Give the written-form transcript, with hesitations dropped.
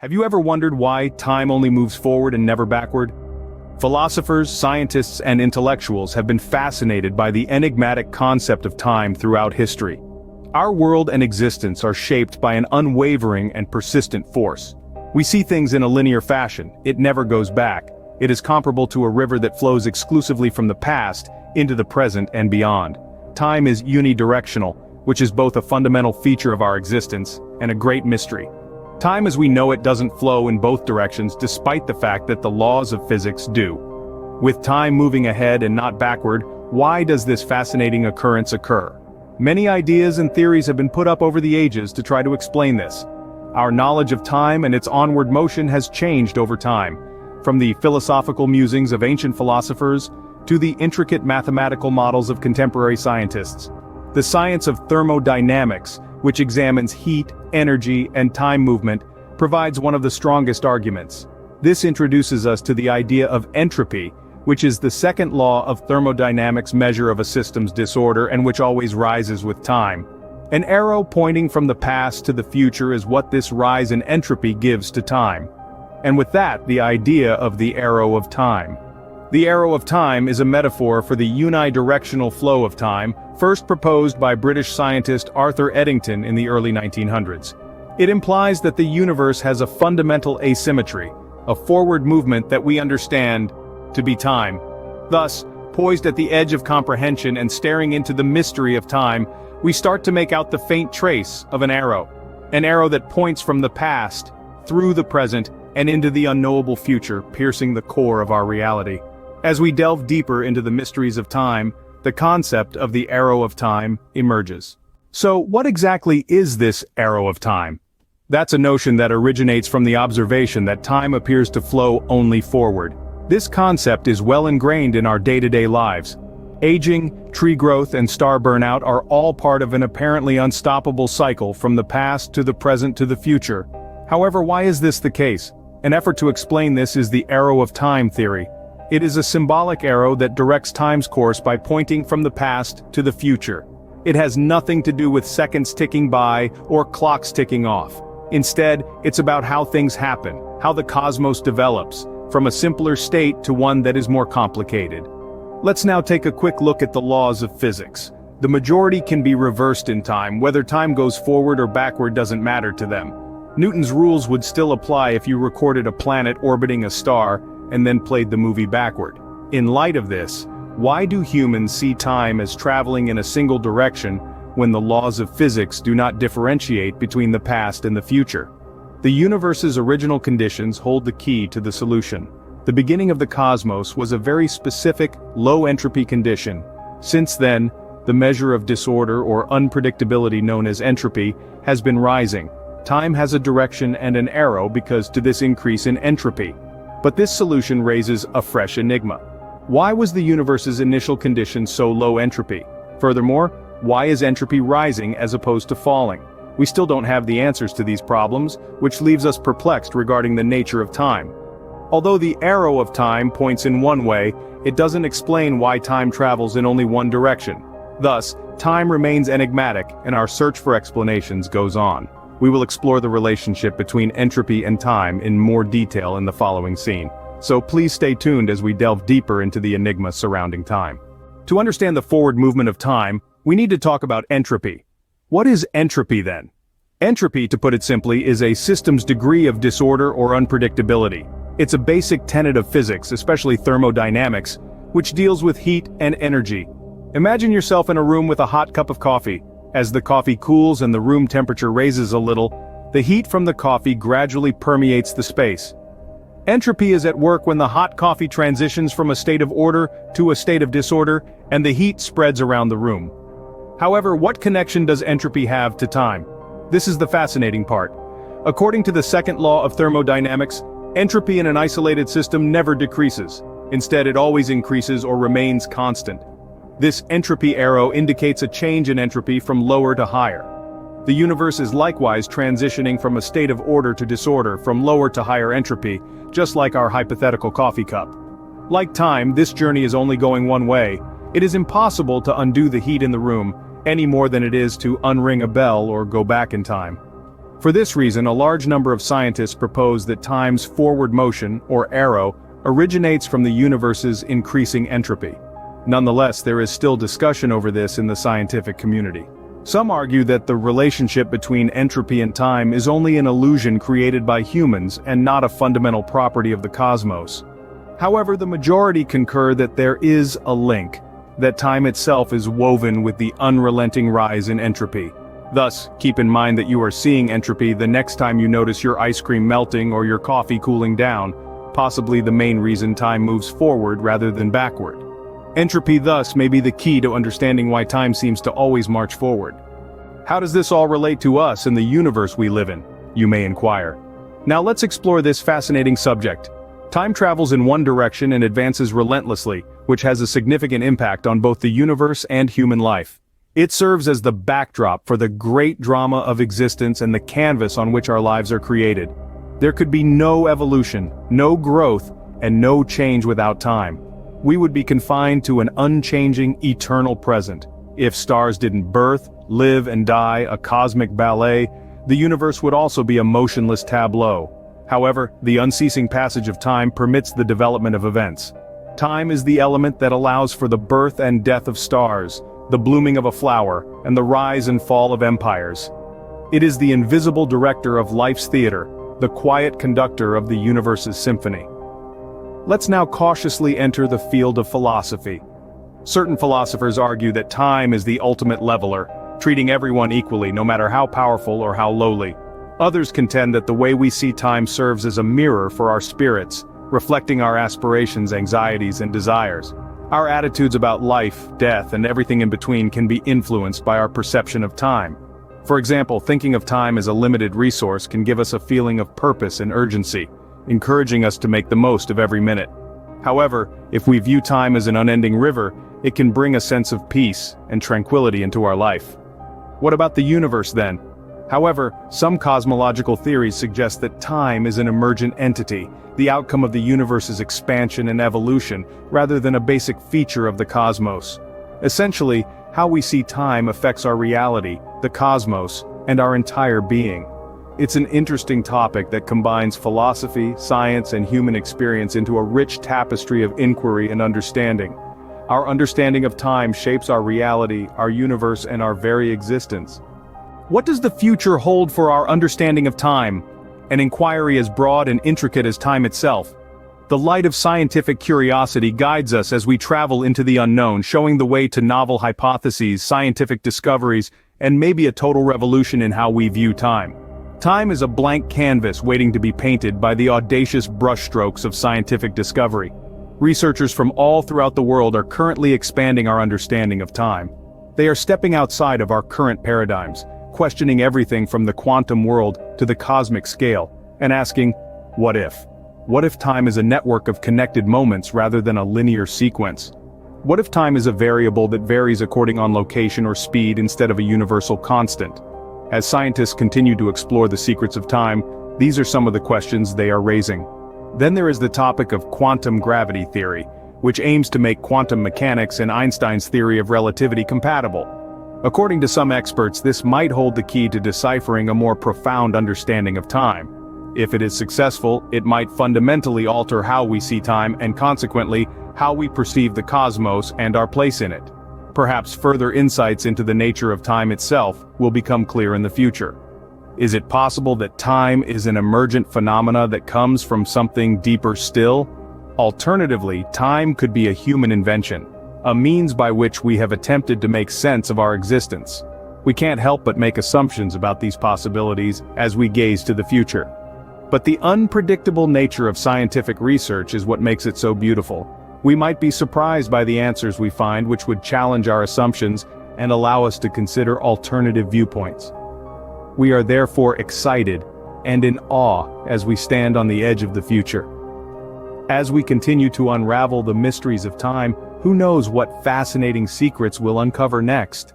Have you ever wondered why time only moves forward and never backward? Philosophers, scientists, and intellectuals have been fascinated by the enigmatic concept of time throughout history. Our world and existence are shaped by an unwavering and persistent force. We see things in a linear fashion. It never goes back. It is comparable to a river that flows exclusively from the past into the present and beyond. Time is unidirectional, which is both a fundamental feature of our existence and a great mystery. Time as we know it doesn't flow in both directions despite the fact that the laws of physics do. With time moving ahead and not backward, why does this fascinating occurrence occur? Many ideas and theories have been put up over the ages to try to explain this. Our knowledge of time and its onward motion has changed over time, from the philosophical musings of ancient philosophers to the intricate mathematical models of contemporary scientists. The science of thermodynamics, which examines heat, energy, and time movement, provides one of the strongest arguments. This introduces us to the idea of entropy, which is the second law of thermodynamics measure of a system's disorder and which always rises with time. An arrow pointing from the past to the future is what this rise in entropy gives to time. And with that, the idea of the arrow of time. The arrow of time is a metaphor for the unidirectional flow of time, first proposed by British scientist Arthur Eddington in the early 1900s. It implies that the universe has a fundamental asymmetry, a forward movement that we understand to be time. Thus, poised at the edge of comprehension and staring into the mystery of time, we start to make out the faint trace of an arrow that points from the past, through the present, and into the unknowable future, piercing the core of our reality. As we delve deeper into the mysteries of time, the concept of the arrow of time emerges. So, what exactly is this arrow of time? That's a notion that originates from the observation that time appears to flow only forward. This concept is well ingrained in our day-to-day lives. Aging, tree growth, and star burnout are all part of an apparently unstoppable cycle from the past to the present to the future. However, why is this the case? An effort to explain this is the arrow of time theory. It is a symbolic arrow that directs time's course by pointing from the past to the future. It has nothing to do with seconds ticking by or clocks ticking off. Instead, it's about how things happen, how the cosmos develops, from a simpler state to one that is more complicated. Let's now take a quick look at the laws of physics. The majority can be reversed in time. Whether time goes forward or backward doesn't matter to them. Newton's rules would still apply if you recorded a planet orbiting a star and then played the movie backward. In light of this, why do humans see time as traveling in a single direction when the laws of physics do not differentiate between the past and the future? The universe's original conditions hold the key to the solution. The beginning of the cosmos was a very specific, low-entropy condition. Since then, the measure of disorder or unpredictability known as entropy has been rising. Time has a direction and an arrow because to this increase in entropy. But this solution raises a fresh enigma. Why was the universe's initial condition so low entropy? Furthermore, why is entropy rising as opposed to falling? We still don't have the answers to these problems, which leaves us perplexed regarding the nature of time. Although the arrow of time points in one way, it doesn't explain why time travels in only one direction. Thus, time remains enigmatic, and our search for explanations goes on. We will explore the relationship between entropy and time in more detail in the following scene. So please stay tuned as we delve deeper into the enigma surrounding time. To understand the forward movement of time, we need to talk about entropy. What is entropy then? Entropy, to put it simply, is a system's degree of disorder or unpredictability. It's a basic tenet of physics, especially thermodynamics, which deals with heat and energy. Imagine yourself in a room with a hot cup of coffee. As the coffee cools and the room temperature raises a little, the heat from the coffee gradually permeates the space. Entropy is at work when the hot coffee transitions from a state of order to a state of disorder, and the heat spreads around the room. However, what connection does entropy have to time? This is the fascinating part. According to the second law of thermodynamics, entropy in an isolated system never decreases. Instead, it always increases or remains constant. This entropy arrow indicates a change in entropy from lower to higher. The universe is likewise transitioning from a state of order to disorder, from lower to higher entropy, just like our hypothetical coffee cup. Like time, this journey is only going one way. It is impossible to undo the heat in the room, any more than it is to unring a bell or go back in time. For this reason, a large number of scientists propose that time's forward motion, or arrow, originates from the universe's increasing entropy. Nonetheless, there is still discussion over this in the scientific community. Some argue that the relationship between entropy and time is only an illusion created by humans and not a fundamental property of the cosmos. However, the majority concur that there is a link, that time itself is woven with the unrelenting rise in entropy. Thus, keep in mind that you are seeing entropy the next time you notice your ice cream melting or your coffee cooling down, possibly the main reason time moves forward rather than backward. Entropy thus may be the key to understanding why time seems to always march forward. How does this all relate to us and the universe we live in, you may inquire. Now let's explore this fascinating subject. Time travels in one direction and advances relentlessly, which has a significant impact on both the universe and human life. It serves as the backdrop for the great drama of existence and the canvas on which our lives are created. There could be no evolution, no growth, and no change without time. We would be confined to an unchanging, eternal present. If stars didn't birth, live and die a cosmic ballet, the universe would also be a motionless tableau. However, the unceasing passage of time permits the development of events. Time is the element that allows for the birth and death of stars, the blooming of a flower, and the rise and fall of empires. It is the invisible director of life's theater, the quiet conductor of the universe's symphony. Let's now cautiously enter the field of philosophy. Certain philosophers argue that time is the ultimate leveler, treating everyone equally no matter how powerful or how lowly. Others contend that the way we see time serves as a mirror for our spirits, reflecting our aspirations, anxieties, and desires. Our attitudes about life, death, and everything in between can be influenced by our perception of time. For example, thinking of time as a limited resource can give us a feeling of purpose and urgency, encouraging us to make the most of every minute. However, if we view time as an unending river, it can bring a sense of peace and tranquility into our life. What about the universe then? However, some cosmological theories suggest that time is an emergent entity, the outcome of the universe's expansion and evolution, rather than a basic feature of the cosmos. Essentially, how we see time affects our reality, the cosmos, and our entire being. It's an interesting topic that combines philosophy, science, and human experience into a rich tapestry of inquiry and understanding. Our understanding of time shapes our reality, our universe, and our very existence. What does the future hold for our understanding of time? An inquiry as broad and intricate as time itself. The light of scientific curiosity guides us as we travel into the unknown, showing the way to novel hypotheses, scientific discoveries, and maybe a total revolution in how we view time. Time is a blank canvas waiting to be painted by the audacious brushstrokes of scientific discovery. Researchers from all throughout the world are currently expanding our understanding of time. They are stepping outside of our current paradigms, questioning everything from the quantum world to the cosmic scale, and asking, what if? What if time is a network of connected moments rather than a linear sequence? What if time is a variable that varies according on location or speed instead of a universal constant? As scientists continue to explore the secrets of time, these are some of the questions they are raising. Then there is the topic of quantum gravity theory, which aims to make quantum mechanics and Einstein's theory of relativity compatible. According to some experts, this might hold the key to deciphering a more profound understanding of time. If it is successful, it might fundamentally alter how we see time and consequently, how we perceive the cosmos and our place in it. Perhaps further insights into the nature of time itself will become clear in the future. Is it possible that time is an emergent phenomena that comes from something deeper still? Alternatively, time could be a human invention, a means by which we have attempted to make sense of our existence. We can't help but make assumptions about these possibilities as we gaze to the future. But the unpredictable nature of scientific research is what makes it so beautiful. We might be surprised by the answers we find, which would challenge our assumptions and allow us to consider alternative viewpoints. We are therefore excited and in awe as we stand on the edge of the future. As we continue to unravel the mysteries of time, who knows what fascinating secrets we'll uncover next?